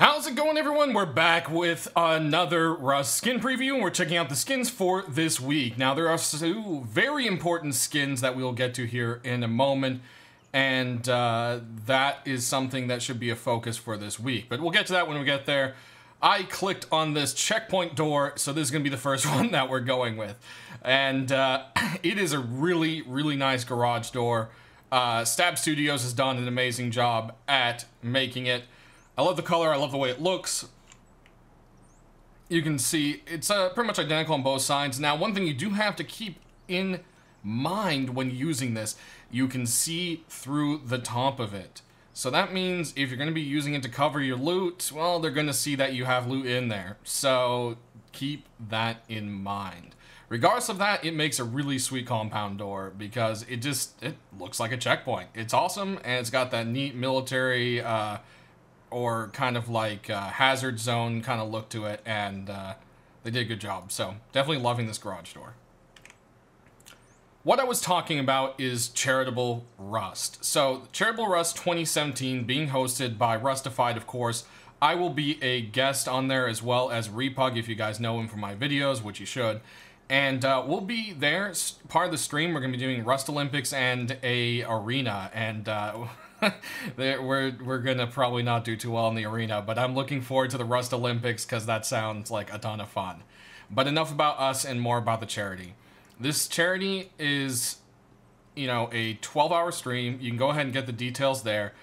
How's it going, everyone? We're back with another Rust skin preview, and we're checking out the skins for this week. Now, there are two very important skins that we'll get to here in a moment, and that is something that should be a focus for this week. But we'll get to that when we get there. I clicked on this checkpoint door, so this is going to be the first one that we're going with. And it is a really, really nice garage door. Stab Studios has done an amazing job at making it. I love the color, I love the way it looks. You can see it's pretty much identical on both sides. Now, one thing you do have to keep in mind when using this, you can see through the top of it. So that means if you're going to be using it to cover your loot, well, they're going to see that you have loot in there. So keep that in mind. Regardless of that, it makes a really sweet compound door because it looks like a checkpoint. It's awesome, and it's got that neat military or kind of like hazard zone kind of look to it, and they did a good job. So definitely loving this garage door. What I was talking about is Charitable Rust. So Charitable Rust 2017 being hosted by Rustified, of course. I will be a guest on there, as well as Repug, if you guys know him from my videos, which you should. And we'll be there, part of the stream. We're going to be doing Rust Olympics and a arena, and we're gonna probably not do too well in the arena, but I'm looking forward to the Rust Olympics because that sounds like a ton of fun. But enough about us and more about the charity. This charity is, you know, a 12-hour stream. You can go ahead and get the details there.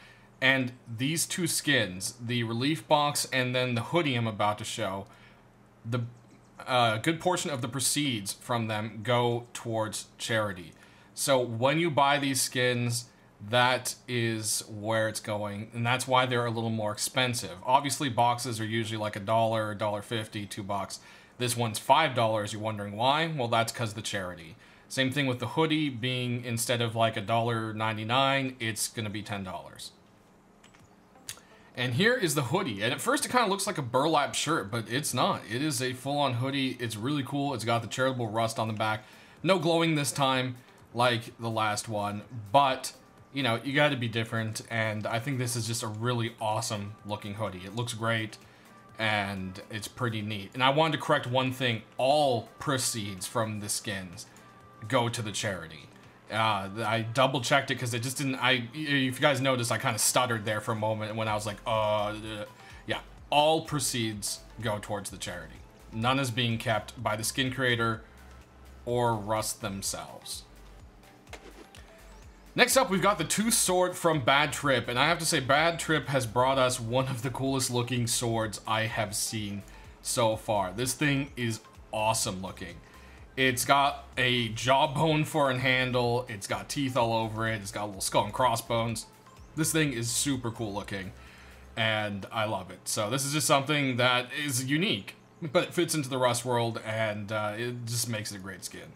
And these two skins, the relief box and then the hoodie I'm about to show, the good portion of the proceeds from them go towards charity. So when you buy these skins, that is where it's going, and that's why they're a little more expensive. Obviously, boxes are usually like $1, $1.50, $2. This one's $5. You're wondering why? Well, that's because of the charity. Same thing with the hoodie being, instead of like $1.99, it's going to be $10. And here is the hoodie. And at first, it kind of looks like a burlap shirt, but it's not. It is a full-on hoodie. It's really cool. It's got the Charitable Rust on the back. No glowing this time like the last one, but you know, you got to be different, and I think this is just a really awesome looking hoodie. It looks great, and it's pretty neat. And I wanted to correct one thing. All proceeds from the skins go to the charity. I double checked it because it just didn't, if you guys noticed, I kind of stuttered there for a moment when I was like, yeah, all proceeds go towards the charity. None is being kept by the skin creator or Rust themselves. Next up, we've got the two sword from Bad Trip, and I have to say, Bad Trip has brought us one of the coolest looking swords I have seen so far. This thing is awesome looking. It's got a jawbone for a handle, it's got teeth all over it, it's got a little skull and crossbones. This thing is super cool looking, and I love it. So this is just something that is unique, but it fits into the Rust world, and it just makes it a great skin.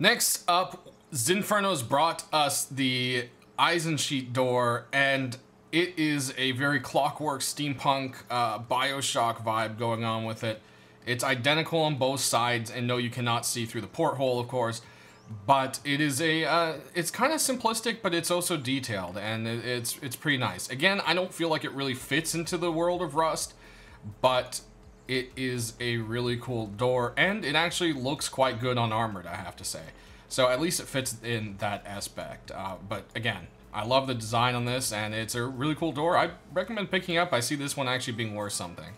Next up, Zinferno's brought us the EISENSHEET door, and it is a very clockwork steampunk Bioshock vibe going on with it. It's identical on both sides, and no, you cannot see through the porthole, of course, but it is it's kind of simplistic, but it's also detailed, and it's pretty nice. Again, I don't feel like it really fits into the world of Rust, but it is a really cool door, and it actually looks quite good on armored, I have to say. So at least it fits in that aspect. But again, I love the design on this, and it's a really cool door. I recommend picking up. I see this one actually being worth something.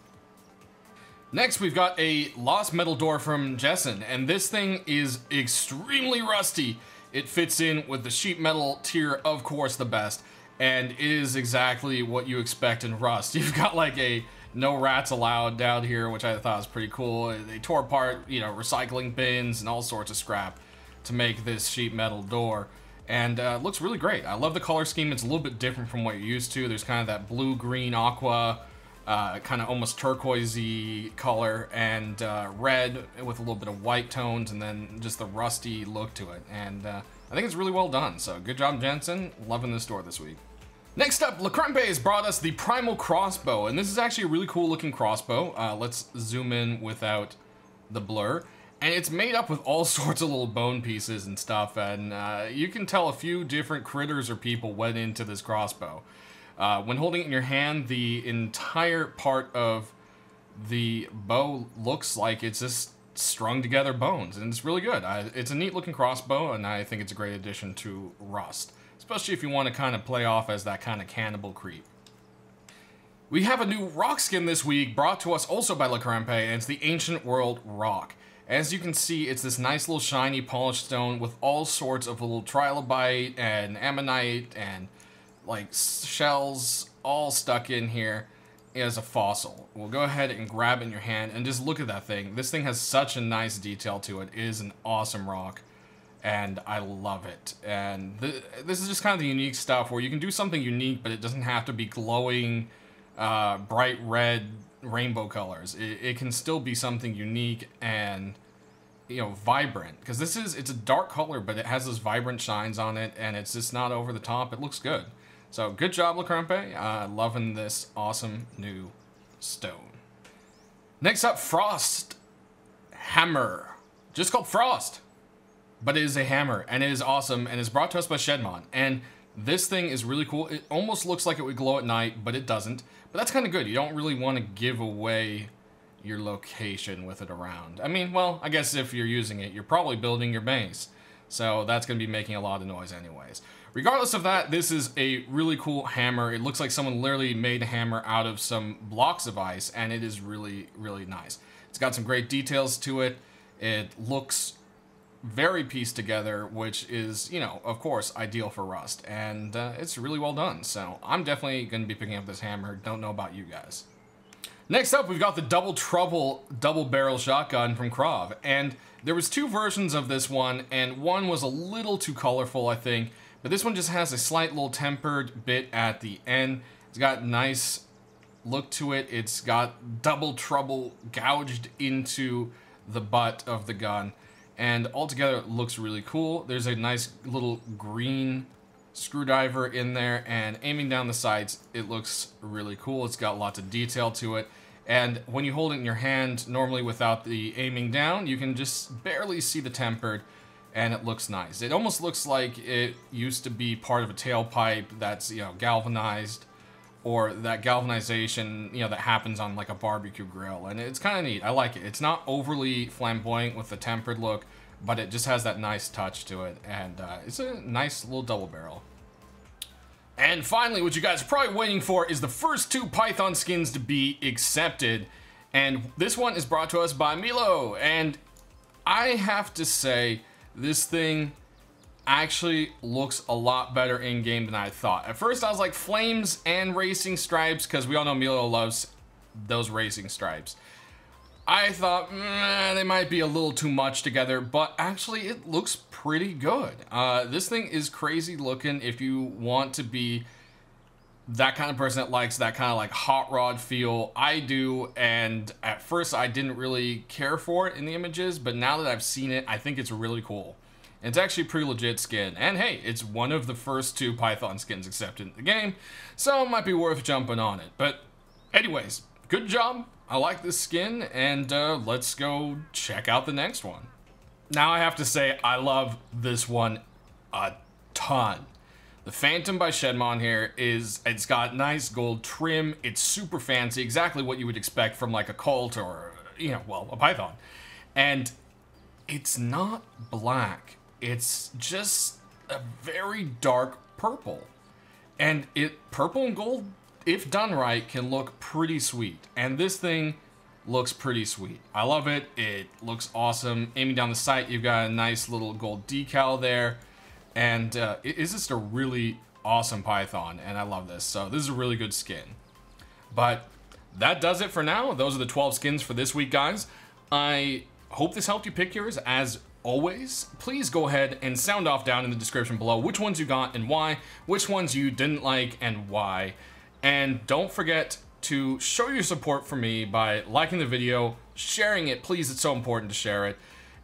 Next, we've got a Lost Metal door from Jessen, and this thing is extremely rusty. It fits in with the sheet metal tier, of course, the best, and it is exactly what you expect in Rust. You've got like a no rats allowed down here, which I thought was pretty cool. They tore apart, you know, recycling bins and all sorts of scrap to make this sheet metal door, and looks really great. I love the color scheme. It's a little bit different from what you're used to. There's kind of that blue, green, aqua, kind of almost turquoisey color, and red with a little bit of white tones, and then just the rusty look to it. And I think it's really well done. So good job, Jensen. Loving this door this week. Next up, LaCrempe has brought us the Primal crossbow, and this is actually a really cool looking crossbow. Let's zoom in without the blur. And it's made up with all sorts of little bone pieces and stuff, and you can tell a few different critters or people went into this crossbow. When holding it in your hand, the entire part of the bow looks like it's just strung together bones, and it's really good. It's a neat looking crossbow, and I think it's a great addition to Rust, especially if you want to kind of play off as that kind of cannibal creep. We have a new rock skin this week, brought to us also by LaCrampe, and it's the Ancient World Rock. As you can see, it's this nice little shiny polished stone with all sorts of little trilobite and ammonite and like shells all stuck in here as a fossil. We'll go ahead and grab it in your hand and just look at that thing. This thing has such a nice detail to it. It is an awesome rock, and I love it. And this is just kind of the unique stuff where you can do something unique, but it doesn't have to be glowing, bright red rainbow colors. It can still be something unique and, you know, vibrant, because it's a dark color, but it has those vibrant shines on it, and it's just not over the top. It looks good. So good job, LaCrampe. Loving this awesome new stone. Next up, Frost Hammer, just called Frost, but it is a hammer, and it is awesome, and it's brought to us by Shedmon. And this thing is really cool. It almost looks like it would glow at night, but it doesn't. But that's kind of good. You don't really want to give away your location with it around. I mean, well, I guess if you're using it, you're probably building your base. So that's going to be making a lot of noise anyways. Regardless of that, this is a really cool hammer. It looks like someone literally made a hammer out of some blocks of ice, and it is really, really nice. It's got some great details to it. It looks very pieced together, which is, you know, of course, ideal for Rust. And it's really well done. So I'm definitely going to be picking up this hammer. Don't know about you guys. Next up, we've got the Double Trouble double barrel shotgun from Krov. And there was two versions of this one, and one was a little too colorful, I think. But this one just has a slight little tempered bit at the end. It's got nice look to it. It's got Double Trouble gouged into the butt of the gun. And altogether, it looks really cool. There's a nice little green screwdriver in there, and aiming down the sides, it looks really cool. It's got lots of detail to it. And when you hold it in your hand, normally without the aiming down, you can just barely see the tempered, and it looks nice. It almost looks like it used to be part of a tailpipe that's, you know, galvanized, or that galvanization, you know, that happens on like a barbecue grill. And it's kind of neat. I like it. It's not overly flamboyant with the tempered look, but it just has that nice touch to it. And it's a nice little double barrel. And finally, what you guys are probably waiting for is the first two Python skins to be accepted. And this one is brought to us by Milo. And I have to say, this thing actually looks a lot better in-game than I thought. At first, I was like, flames and racing stripes, because we all know Milo loves those racing stripes. I thought, they might be a little too much together, but actually it looks pretty good. This thing is crazy looking if you want to be that kind of person that likes that kind of like hot rod feel. I do, and at first I didn't really care for it in the images, but now that I've seen it, I think it's really cool. And it's actually a pretty legit skin, and hey, it's one of the first two Python skins accepted in the game, so it might be worth jumping on it. But anyways, good job. I like this skin, and let's go check out the next one. Now I have to say, I love this one a ton. The Phantom by Shedmon here it's got nice gold trim. It's super fancy, exactly what you would expect from like a Colt or, you know, well, a Python. And it's not black. It's just a very dark purple. And purple and gold, if done right, can look pretty sweet. And this thing looks pretty sweet. I love it. It looks awesome. Aiming down the sight, you've got a nice little gold decal there. And it is just a really awesome Python, and I love this. So this is a really good skin. But that does it for now. Those are the 12 skins for this week, guys. I hope this helped you pick yours. As always, please go ahead and sound off down in the description below which ones you got and why, which ones you didn't like and why. And don't forget to show your support for me by liking the video, sharing it, please, it's so important to share it,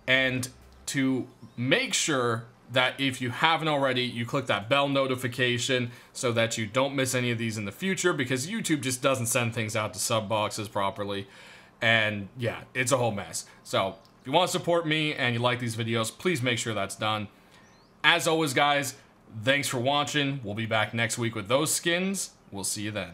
and to make sure that if you haven't already, you click that bell notification so that you don't miss any of these in the future, because YouTube just doesn't send things out to sub boxes properly. And yeah, it's a whole mess. So if you want to support me and you like these videos, please make sure that's done. As always, guys, thanks for watching. We'll be back next week with those skins. We'll see you then.